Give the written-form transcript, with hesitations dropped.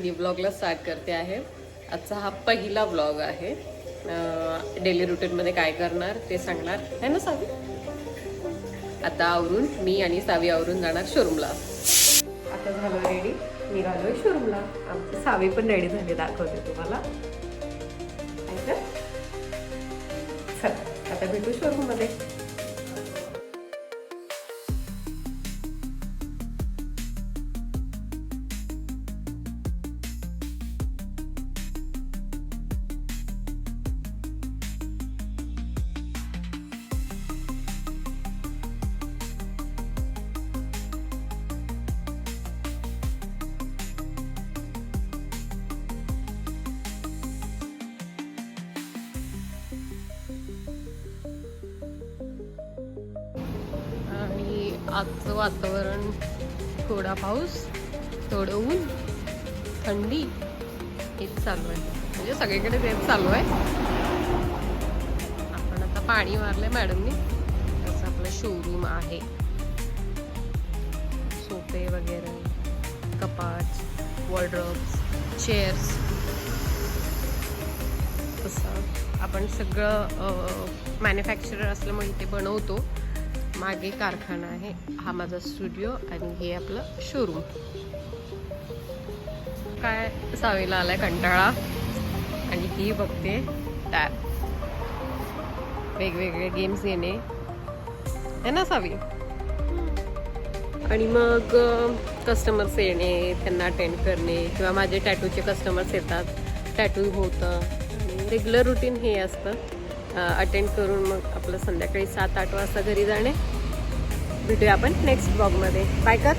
मी व्लॉगला start करते आहे. आजचा हा पहिला व्लॉग आहे. डेली रुटीनमध्ये काय करणार ते सांगणार आहे ना सावी. आता आवरून मी आणि सावी आवरून जाणार शोरूमला. आता झालं रेडी, निघालोय शोरूमला. आमची सावी पण रेडी झाली, दाखवते तुम्हाला. चला आता भेटू शोरूममध्ये. आजचं वातावरण थोडा पाऊस, थोडं ऊन, थंडी हेच चालू आहे. म्हणजे सगळीकडे तेच चालू आहे. आपण आता पाणी मारलंय मॅडमनी. असं आपलं शोरूम आहे. सोफे वगैरे, कपाट, वॉर्डरोब्स, चेअर्स, तसं आपण सगळं मॅन्युफॅक्चरर असल्यामुळे इथे बनवतो. मागे कारखाना आहे. हा माझा स्टुडिओ आणि हे आपलं शोरूम. काय सावीला आलाय कंटाळा आणि ही बघते टॅब. वेगवेगळे गेम्स घेणे आहे ना सावी. आणि मग कस्टमर्स येणे, त्यांना अटेंड करणे, किंवा माझे टॅटूचे कस्टमर्स येतात, टॅटू होतं. रेग्युलर रुटीन हे असतं. अटेंड करून मग आपलं संध्याकाळी 7-8 वाजता घरी जाणे. भेटूया आपण नेक्स्ट ब्लॉगमध्ये. बाय कर.